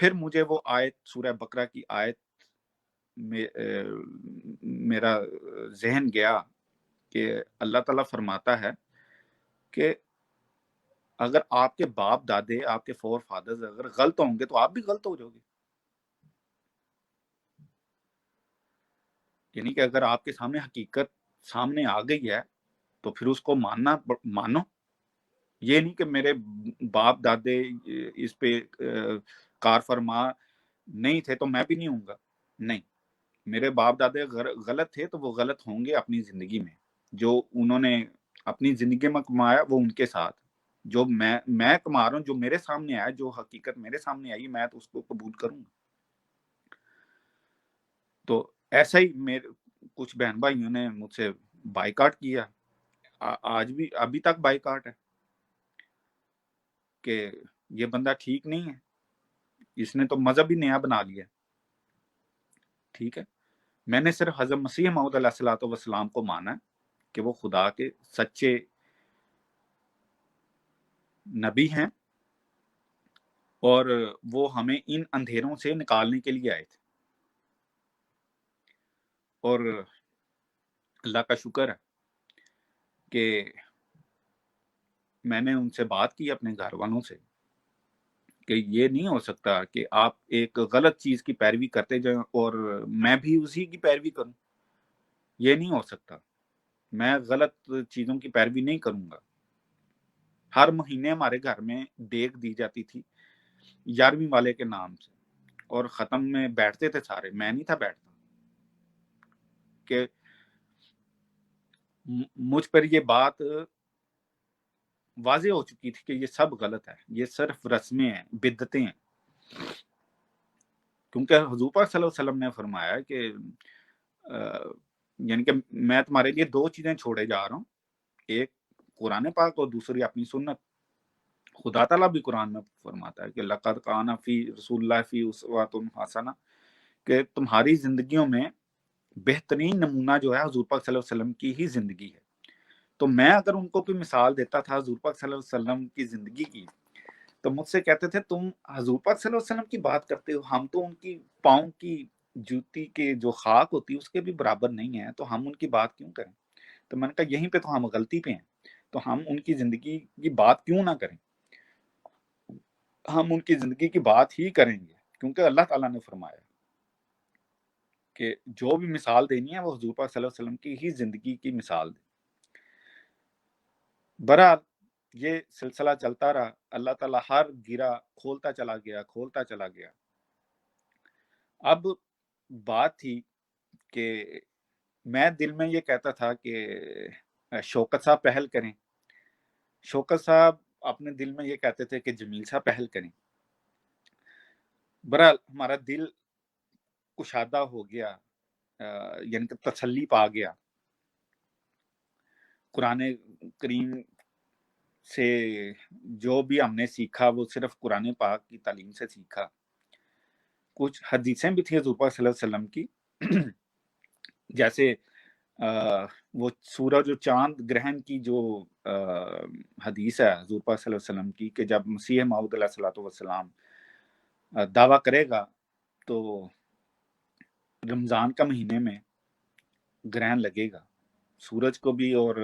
پھر مجھے وہ آیت سورہ بقرہ کی آیت میرا ذہن گیا کہ اللہ تعالیٰ فرماتا ہے کہ اگر آپ کے باپ دادے، آپ کے فور فادرز اگر غلط ہوں گے تو آپ بھی غلط ہو جاؤ گے. یعنی کہ اگر آپ کے سامنے حقیقت سامنے آ گئی ہے تو پھر اس کو مانو. یہ نہیں کہ میرے باپ دادے اس پہ کار فرما نہیں تھے تو میں بھی نہیں ہوں گا. نہیں، میرے باپ دادے غلط تھے تو وہ غلط ہوں گے اپنی زندگی میں. جو انہوں نے اپنی زندگی میں کمایا وہ ان کے ساتھ. جو میں کما رہا ہوں، جو میرے سامنے آیا، جو حقیقت میرے سامنے آئی، میں تو اس کو قبول کروں گا. تو ایسا ہی میرے کچھ بہن بھائیوں نے مجھ سے بائیکاٹ کیا. آج بھی ابھی تک بائیکاٹ ہے کہ یہ بندہ ٹھیک نہیں ہے، اس نے تو مذہب ہی نیا بنا لیا. ٹھیک ہے، میں نے صرف حضرت مسیح موعود علیہ الصلوۃ والسلام کو مانا کہ وہ خدا کے سچے نبی ہیں اور وہ ہمیں ان اندھیروں سے نکالنے کے لیے آئے تھے. اور اللہ کا شکر ہے کہ میں نے ان سے بات کی اپنے گھر والوں سے کہ یہ نہیں ہو سکتا کہ آپ ایک غلط چیز کی پیروی کرتے جائیں اور میں بھی اسی کی پیروی کروں. یہ نہیں ہو سکتا. میں غلط چیزوں کی پیروی نہیں کروں گا. ہر مہینے ہمارے گھر میں دیگ دی جاتی تھی 11ویں والے کے نام سے، اور ختم میں بیٹھتے تھے سارے. میں نہیں تھا بیٹھتا کہ مجھ پر یہ بات واضح ہو چکی تھی کہ یہ سب غلط ہے، یہ صرف رسمیں ہیں، بدعتیں ہیں. کیونکہ حضور پاک صلی اللہ علیہ وسلم نے فرمایا کہ یعنی کہ میں تمہارے لیے 2 چیزیں چھوڑے جا رہا ہوں، ایک قرآن پاک اور دوسری اپنی سنت. خدا تعالیٰ بھی قرآن میں فرماتا ہے کہ لقد کان فی رسول اللہ فی اسوۃ حسنہ، کہ تمہاری زندگیوں میں بہترین نمونہ جو ہے حضور پاک صلی اللہ علیہ وسلم کی ہی زندگی ہے. تو میں اگر ان کو کوئی مثال دیتا تھا حضور پاک صلی اللہ علیہ وسلم کی زندگی کی تو مجھ سے کہتے تھے تم حضور پاک صلی اللہ علیہ وسلم کی بات کرتے ہو، ہم تو ان کی پاؤں کی جوتی کے جو خاک ہوتی ہے اس کے بھی برابر نہیں ہیں، تو ہم ان کی بات کیوں کریں؟ تو میں نے کہا یہیں پہ تو ہم غلطی پہ ہیں. تو ہم ان کی زندگی کی بات کیوں نہ کریں؟ ہم ان کی زندگی کی بات ہی کریں گے، کیونکہ اللہ تعالیٰ نے فرمایا کہ جو بھی مثال دینی ہے وہ حضور پاک صلی اللہ علیہ وسلم کی ہی زندگی کی مثال دے. بہرحال یہ سلسلہ چلتا رہا. اللہ تعالیٰ ہر گرہ کھولتا چلا گیا. اب بات تھی کہ میں دل میں یہ کہتا تھا کہ شوکت صاحب پہل کریں. شوکت صاحب اپنے دل میں یہ کہتے تھے کہ جمیل صاحب پہل کریں. بہرحال ہمارا دل کشادہ ہو گیا، یعنی کہ تسلی پا گیا. قرآن کریم سے جو بھی ہم نے سیکھا وہ صرف قرآن پاک کی تعلیم سے سیکھا. کچھ حدیثیں بھی تھیں حضور پاک صلی اللہ علیہ وسلم کی، جیسے وہ سورج و چاند گرہن کی جو حدیث ہے حضور پاک صلی اللہ علیہ وسلم کی کہ جب مسیح موعود علیہ الصلوۃ والسلام دعویٰ کرے گا تو رمضان کا مہینے میں گرہن لگے گا. سورج کو بھی اور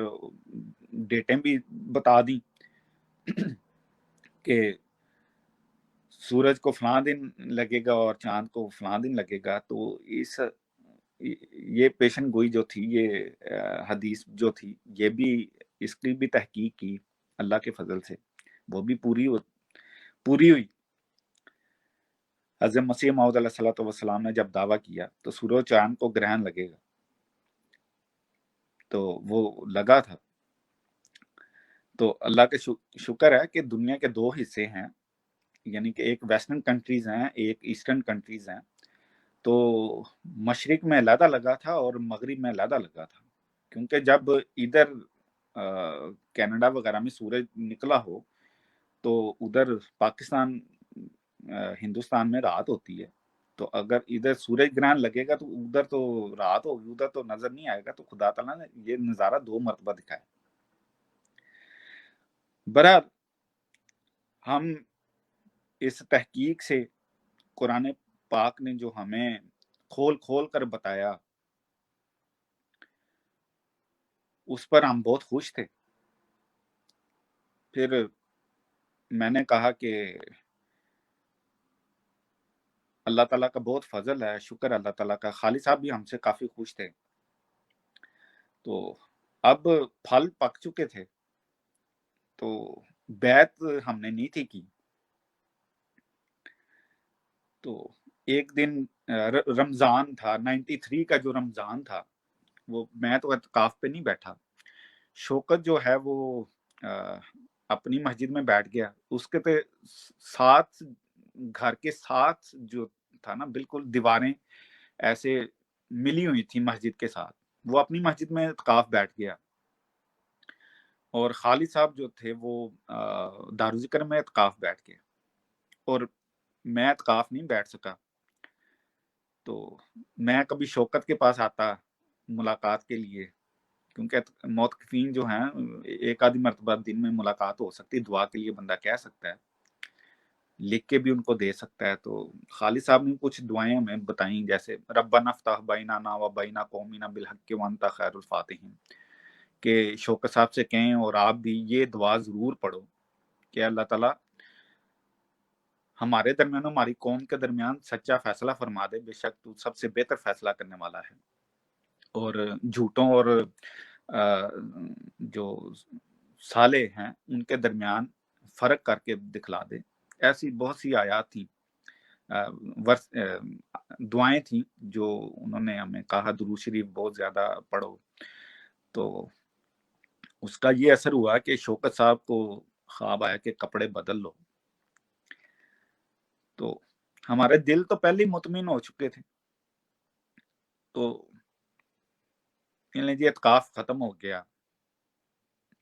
ڈیٹیں بھی بتا دیں کہ سورج کو فلاں دن لگے گا اور چاند کو فلاں دن لگے گا. تو یہ پیشن گوئی جو تھی، یہ حدیث جو تھی، یہ بھی اس کی بھی تحقیق کی اللہ کے فضل سے، وہ بھی پوری ہوئی. حضرت مسیح موعود علیہ الصلوۃ والسلام نے جب دعویٰ کیا تو سورج چاند کو گرہن لگے گا، تو وہ لگا تھا. تو اللہ کے شکر ہے کہ دنیا کے 2 حصے ہیں، یعنی کہ ایک ویسٹرن کنٹریز ہیں، ایک ایسٹرن کنٹریز ہیں. تو مشرق میں علیحدہ لگا تھا اور مغرب میں علیحدہ لگا تھا، کیونکہ جب ادھر کینیڈا وغیرہ میں سورج نکلا ہو تو ادھر پاکستان ہندوستان میں رات ہوتی ہے. تو اگر ادھر سورج گرہن لگے گا تو ادھر تو رات ہوگی، ادھر تو نظر نہیں آئے گا. تو خدا تعالیٰ نے یہ نظارہ 2 مرتبہ دکھایا. برحال ہم اس تحقیق سے قرآن پاک نے جو ہمیں کھول کھول کر بتایا اس پر ہم بہت خوش تھے. پھر میں نے کہا کہ اللہ تعالیٰ کا بہت فضل ہے، شکر اللہ تعالیٰ کا. خالد صاحب بھی ہم سے کافی خوش تھے. تو اب پھل پک چکے تھے تو بیعت ہم نے نہیں تھی کی. تو ایک دن رمضان تھا 93 کا جو رمضان تھا، وہ میں تو اعتکاف پہ نہیں بیٹھا. شوکت جو ہے وہ اپنی مسجد میں بیٹھ گیا. اس کے ساتھ گھر کے ساتھ جو تھا نا بالکل دیواریں ایسے ملی ہوئی تھی مسجد کے ساتھ، وہ اپنی مسجد میں اعتکاف بیٹھ گیا. اور خالد صاحب جو تھے وہ دارالذکر میں اعتکاف بیٹھ گئے اور میں اعتکاف نہیں بیٹھ سکا. تو میں کبھی شوکت کے پاس آتا ملاقات کے لیے، کیونکہ موقفین جو ہیں ایک آدھی مرتبہ دن میں ملاقات ہو سکتی، دعا کے لیے بندہ کہہ سکتا ہے، لکھ کے بھی ان کو دے سکتا ہے. تو خالد صاحب نے کچھ دعائیں ہمیں بتائیں، جیسے ربنا افتح بیننا و بین قومنا بالحق وانت خیر الفاتحین، کہ شوکت صاحب سے کہیں اور آپ بھی یہ دعا ضرور پڑھو کہ اللہ تعالیٰ ہمارے درمیان ہماری قوم کے درمیان سچا فیصلہ فرما دے، بے شک تو سب سے بہتر فیصلہ کرنے والا ہے، اور جھوٹوں اور جو صالح ہیں ان کے درمیان فرق کر کے دکھلا دے. ایسی بہت سی آیات تھیں، دعائیں تھیں جو انہوں نے ہمیں کہا درود شریف بہت زیادہ پڑھو. تو اس کا یہ اثر ہوا کہ شوکت صاحب کو خواب آیا کہ کپڑے بدل لو. تو ہمارے دل تو پہلے ہی مطمئن ہو چکے تھے. تو جی اعتکاف ختم ہو گیا،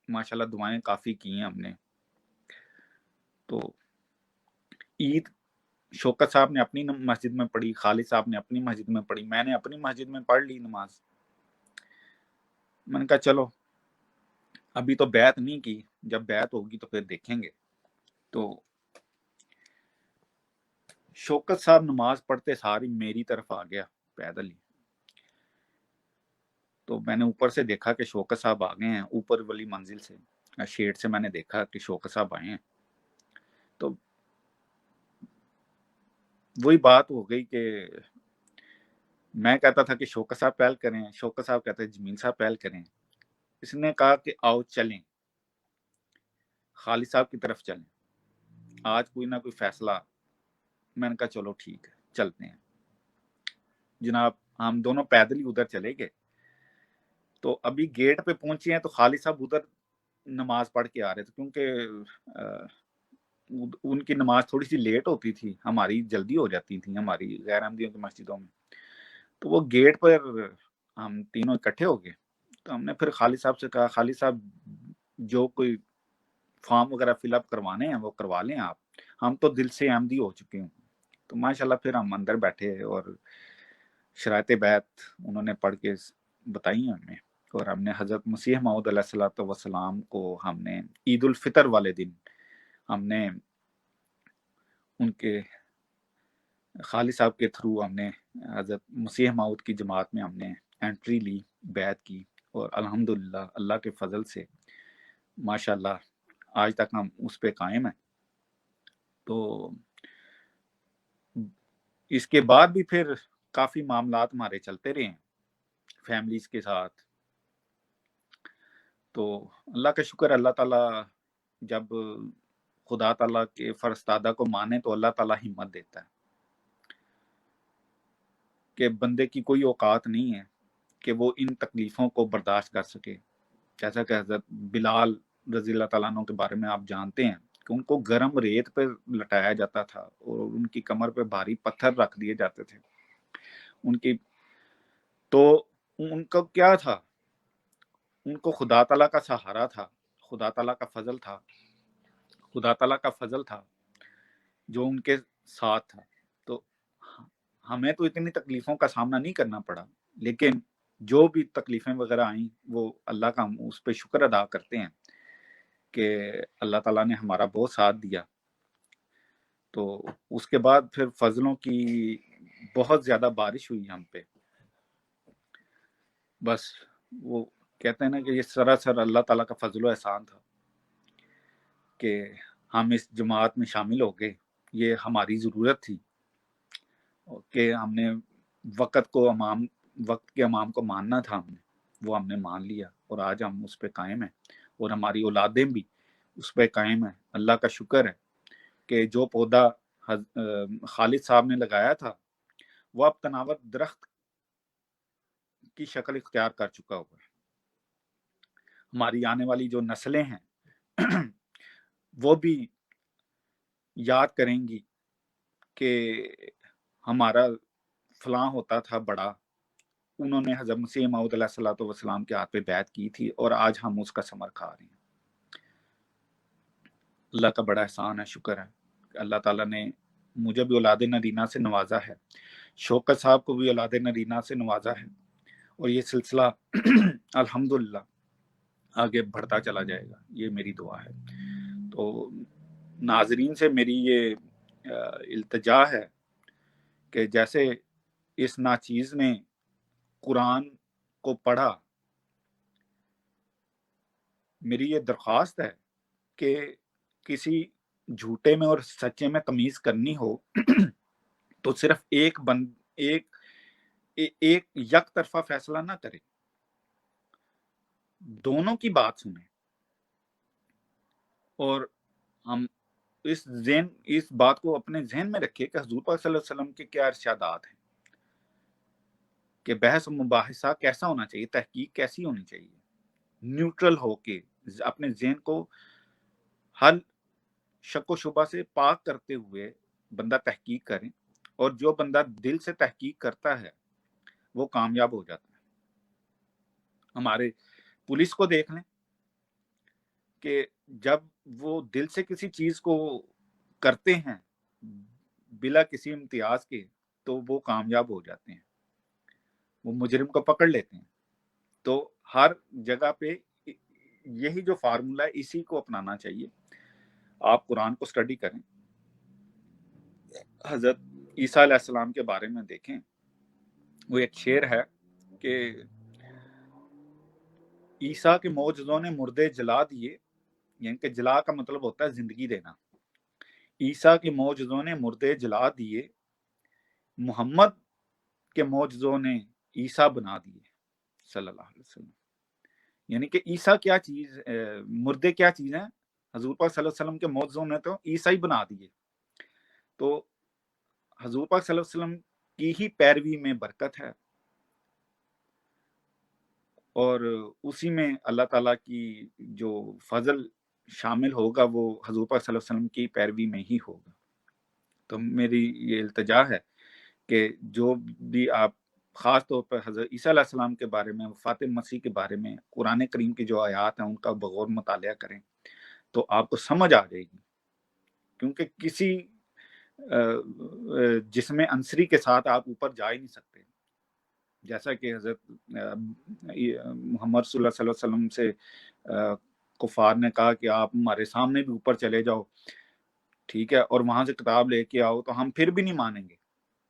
ماشاءاللہ دعائیں کافی کی ہیں ہم نے. تو عید شوکت صاحب نے اپنی مسجد میں پڑھی، خالد صاحب نے اپنی مسجد میں پڑھی، میں نے اپنی مسجد میں پڑھ لی نماز. میں نے کہا چلو ابھی تو بیعت نہیں کی، جب بیعت ہوگی تو پھر دیکھیں گے. تو شوکت صاحب نماز پڑھتے ساری میری طرف آ گیا پیدل ہی. تو میں نے اوپر سے دیکھا کہ شوکت صاحب آ گئے ہیں، اوپر والی منزل سے شیڈ سے میں نے دیکھا کہ شوکت صاحب آئے ہیں. تو وہی بات ہو گئی کہ میں کہتا تھا کہ شوکت صاحب پہل کریں، شوکت صاحب کہتے ہیں جمیل صاحب پہل کریں. اس نے کہا کہ آؤ چلیں، خالد صاحب کی طرف چلیں، آج کوئی نہ کوئی فیصلہ. میں نے کہا چلو ٹھیک ہے چلتے ہیں. جناب ہم دونوں پیدل ہی ادھر چلے گئے. تو ابھی گیٹ پہ پہنچے ہیں تو خالد صاحب ادھر نماز پڑھ کے آ رہے تھے، کیونکہ ان کی نماز تھوڑی سی لیٹ ہوتی تھی، ہماری جلدی ہو جاتی تھی ہماری غیر احمدیوں کی مسجدوں میں. تو وہ گیٹ پر ہم تینوں اکٹھے ہو گئے. تو ہم نے پھر خالد صاحب سے کہا خالد صاحب جو کوئی فارم وغیرہ فل اپ کروانے ہیں وہ کروا لیں آپ، ہم تو دل سے احمدی ہو چکے ہیں. تو ماشاءاللہ پھر ہم اندر بیٹھے اور شرائط بیعت انہوں نے پڑھ کے بتائی ہمیں، اور ہم نے حضرت مسیح موعود علیہ الصلوۃ والسلام کو ہم نے عید الفطر والے دن ہم نے ان کے خالد صاحب کے تھرو ہم نے حضرت مسیح موعود کی جماعت میں ہم نے انٹری لی، بیعت کی، اور الحمدللہ اللہ کے فضل سے ماشاءاللہ آج تک ہم اس پہ قائم ہیں. تو اس کے بعد بھی پھر کافی معاملات ہمارے چلتے رہے ہیں فیملیز کے ساتھ. تو اللہ کا شکر، اللہ تعالیٰ جب خدا تعالیٰ کے فرستادہ کو مانے تو اللہ تعالیٰ ہمت دیتا ہے کہ بندے کی کوئی اوقات نہیں ہے کہ وہ ان تکلیفوں کو برداشت کر سکے. جیسا کہ حضرت بلال رضی اللہ تعالیٰ عنہ کے بارے میں آپ جانتے ہیں کہ ان کو گرم ریت پہ لٹایا جاتا تھا اور ان کی کمر پہ بھاری پتھر رکھ دیے جاتے تھے. تو ان کا کیا تھا، ان کو خدا تعالیٰ کا سہارا تھا، خدا تعالیٰ کا فضل تھا، خدا تعالیٰ کا فضل تھا جو ان کے ساتھ تھا. تو ہمیں تو اتنی تکلیفوں کا سامنا نہیں کرنا پڑا، لیکن جو بھی تکلیفیں وغیرہ آئیں وہ اللہ کا ہم اس پہ شکر ادا کرتے ہیں کہ اللہ تعالیٰ نے ہمارا بہت ساتھ دیا. تو اس کے بعد پھر فضلوں کی بہت زیادہ بارش ہوئی ہم پہ. بس وہ کہتے ہیں نا کہ یہ سراسر اللہ تعالیٰ کا فضل و احسان تھا کہ ہم اس جماعت میں شامل ہو گئے. یہ ہماری ضرورت تھی کہ ہم نے وقت کے امام کو ماننا تھا. وہ ہم نے مان لیا اور آج ہم اس پہ قائم ہیں اور ہماری اولادیں بھی اس پہ قائم ہیں. اللہ کا شکر ہے کہ جو پودا خالد صاحب نے لگایا تھا وہ اب تناور درخت کی شکل اختیار کر چکا ہوا ہے. ہماری آنے والی جو نسلیں ہیں وہ بھی یاد کریں گی کہ ہمارا فلاں ہوتا تھا بڑا، انہوں نے حضرت مسیح موعود علیہ الصلوۃ والسلام کے ہاتھ پہ بیعت کی تھی اور آج ہم اس کا ثمر کھا رہے ہیں. اللہ کا بڑا احسان ہے، شکر ہے کہ اللہ تعالیٰ نے مجھے بھی اولاد نرینہ سے نوازا ہے، شوکت صاحب کو بھی اولاد نرینہ سے نوازا ہے، اور یہ سلسلہ الحمدللہ آگے بڑھتا چلا جائے گا. یہ میری دعا ہے. تو ناظرین سے میری یہ التجا ہے کہ جیسے اس ناچیز نے قرآن کو پڑھا، میری یہ درخواست ہے کہ کسی جھوٹے میں اور سچے میں تمیز کرنی ہو تو صرف ایک یک طرفہ فیصلہ نہ کرے، دونوں کی بات سنیں. اور ہم اس بات کو اپنے ذہن میں رکھیے کہ حضور پاک صلی اللہ علیہ وسلم کے کیا ارشادات ہیں کہ بحث و مباحثہ کیسا ہونا چاہیے، تحقیق کیسی ہونی چاہیے. نیوٹرل ہو کے اپنے ذہن کو ہر شک و شبہ سے پاک کرتے ہوئے بندہ تحقیق کریں، اور جو بندہ دل سے تحقیق کرتا ہے وہ کامیاب ہو جاتا ہے. ہمارے پولیس کو دیکھ لیں کہ جب وہ دل سے کسی چیز کو کرتے ہیں بلا کسی امتیاز کے تو وہ کامیاب ہو جاتے ہیں، وہ مجرم کو پکڑ لیتے ہیں. تو ہر جگہ پہ یہی جو فارمولہ ہے اسی کو اپنانا چاہیے. آپ قرآن کو سٹڈی کریں، حضرت عیسیٰ علیہ السلام کے بارے میں دیکھیں. وہ ایک شعر ہے کہ عیسیٰ کے معجزوں نے مردے جلا دیے، یعنی کہ جلا کا مطلب ہوتا ہے زندگی دینا. عیسیٰ کے معجزوں نے مردے جلا دیے، محمد کے معجزوں نے عیسیٰ بنا دیے صلی اللہ علیہ وسلم. یعنی کہ عیسیٰ کیا چیز، مردے کیا چیز ہیں، حضور پاک صلی اللہ علیہ وسلم کے معجزوں نے تو عیسیٰ ہی بنا دیے. تو حضور پاک صلی اللہ علیہ وسلم کی ہی پیروی میں برکت ہے، اور اسی میں اللہ تعالیٰ کی جو فضل شامل ہوگا وہ حضور پاک صلی اللہ علیہ وسلم کی پیروی میں ہی ہوگا. تو میری یہ التجا ہے کہ جو بھی آپ خاص طور پر حضرت عیسیٰ علیہ السلام کے بارے میں، وفات مسیح کے بارے میں قرآن کریم کی جو آیات ہیں ان کا بغور مطالعہ کریں تو آپ کو سمجھ آ جائے گی. کیونکہ کسی جسم عنصری کے ساتھ آپ اوپر جا ہی نہیں سکتے. جیسا کہ حضرت محمد صلی اللہ علیہ وسلم سے کفار نے کہا کہ آپ ہمارے سامنے بھی اوپر چلے جاؤ، ٹھیک ہے، اور وہاں سے کتاب لے کے آؤ تو ہم پھر بھی نہیں مانیں گے.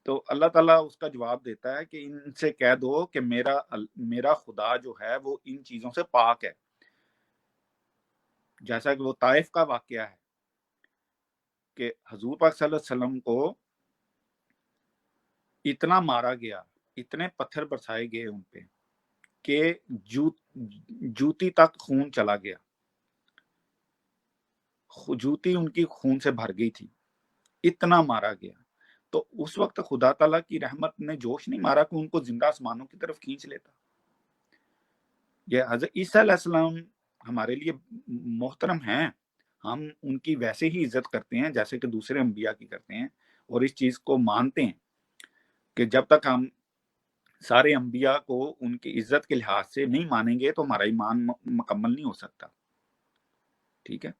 تو اللہ تعالیٰ اس کا جواب دیتا ہے کہ ان سے کہہ دو کہ میرا خدا جو ہے وہ ان چیزوں سے پاک ہے. جیسا کہ وہ طائف کا واقعہ ہے کہ حضور پاک صلی اللہ علیہ وسلم کو اتنا مارا گیا، اتنے پتھر برسائے گئے ان پہ کہ جوتی تک خون چلا گیا، جوتی ان کی خون سے بھر گئی تھی، اتنا مارا گیا. تو اس وقت خدا تعالیٰ کی رحمت نے جوش نہیں مارا کہ ان کو زندہ آسمانوں کی طرف کھینچ لیتا. یہ حضرت عیسیٰ علیہ السلام ہمارے لیے محترم ہیں، ہم ان کی ویسے ہی عزت کرتے ہیں جیسے کہ دوسرے انبیاء کی کرتے ہیں، اور اس چیز کو مانتے ہیں کہ جب تک ہم سارے انبیاء کو ان کی عزت کے لحاظ سے نہیں مانیں گے تو ہمارا ایمان مکمل نہیں ہو سکتا. ٹھیک ہے.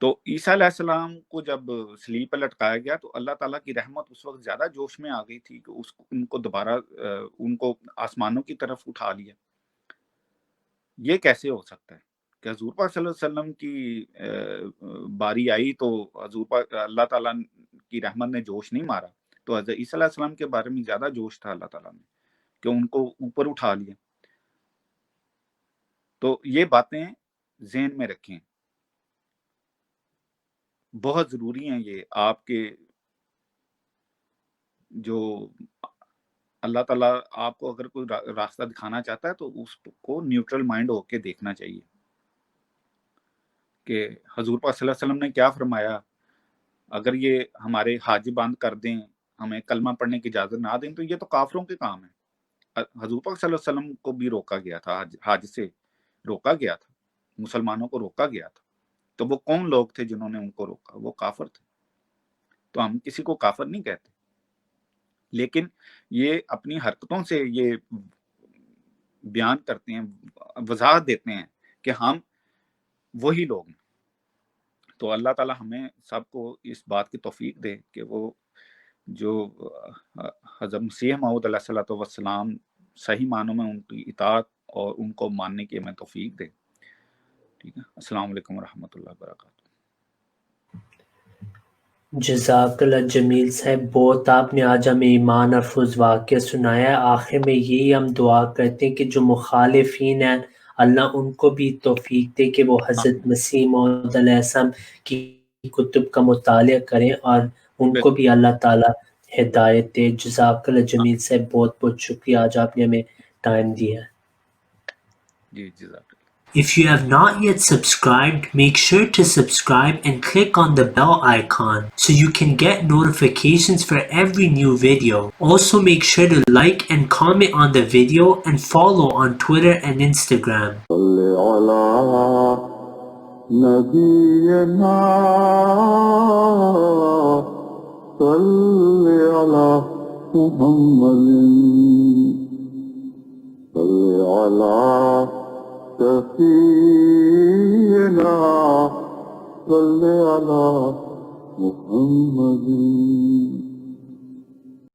تو عیسیٰ علیہ السلام کو جب صلیب پہ لٹکایا گیا تو اللہ تعالیٰ کی رحمت اس وقت زیادہ جوش میں آ گئی تھی کہ ان کو دوبارہ ان کو آسمانوں کی طرف اٹھا لیا. یہ کیسے ہو سکتا ہے؟ کہ حضور پاک صلی اللہ علیہ وسلم کی باری آئی تو حضور پاک اللہ تعالیٰ کی رحمت نے جوش نہیں مارا، تو حضرت عیسیٰ علیہ السلام کے بارے میں زیادہ جوش تھا اللہ تعالیٰ نے کہ ان کو اوپر اٹھا لیا. تو یہ باتیں ذہن میں رکھیں، بہت ضروری ہیں یہ آپ کے. جو اللہ تعالیٰ آپ کو اگر کوئی راستہ دکھانا چاہتا ہے تو اس کو نیوٹرل مائنڈ ہو کے دیکھنا چاہیے کہ حضور پاک صلی اللہ علیہ وسلم نے کیا فرمایا. اگر یہ ہمارے حاج بند کر دیں، ہمیں کلمہ پڑھنے کی اجازت نہ دیں، تو یہ تو کافروں کے کام ہے. حضور پاک صلی اللہ علیہ وسلم کو بھی روکا گیا تھا، حج سے روکا گیا تھا، مسلمانوں کو روکا گیا تھا. تو وہ کون لوگ تھے جنہوں نے ان کو روکا؟ وہ کافر تھے. تو ہم کسی کو کافر نہیں کہتے، لیکن یہ اپنی حرکتوں سے یہ بیان کرتے ہیں، وضاحت دیتے ہیں کہ ہم وہی لوگ ہیں. تو اللہ تعالیٰ ہمیں سب کو اس بات کی توفیق دے کہ وہ جو حضرت مسیح موعود علیہ الصلوۃ والسلام صحیح معنوں میں ان کی اطاعت اور ان کو ماننے کی ہمیں توفیق دے. ٹھیک ہے، السلام علیکم ورحمۃ اللہ وبرکاتہ. جزاک اللہ جمیل صاحب، بہت آپ نے آج ہمیں ایمان افروز واقعہ سنایا ہے. آخر میں یہی ہم دعا کرتے ہیں کہ جو مخالفین ہیں اللہ ان کو بھی توفیق دے کہ وہ حضرت مسیح موعود علیہ السلام کی کتب کا مطالعہ کریں اور ان کو بھی اللہ تعالیٰ ہدایت دے. جزاک اللہ جمیل صاحب، بہت بہت شکریہ، آج آپ نے ہمیں ٹائم دیا. جی جزاک اللہ. If you have not yet subscribed, make sure to subscribe and click on the bell icon so you can get notifications for every new video. Also make sure to like and comment on the video and follow on Twitter and Instagram. سفينا صل على محمد.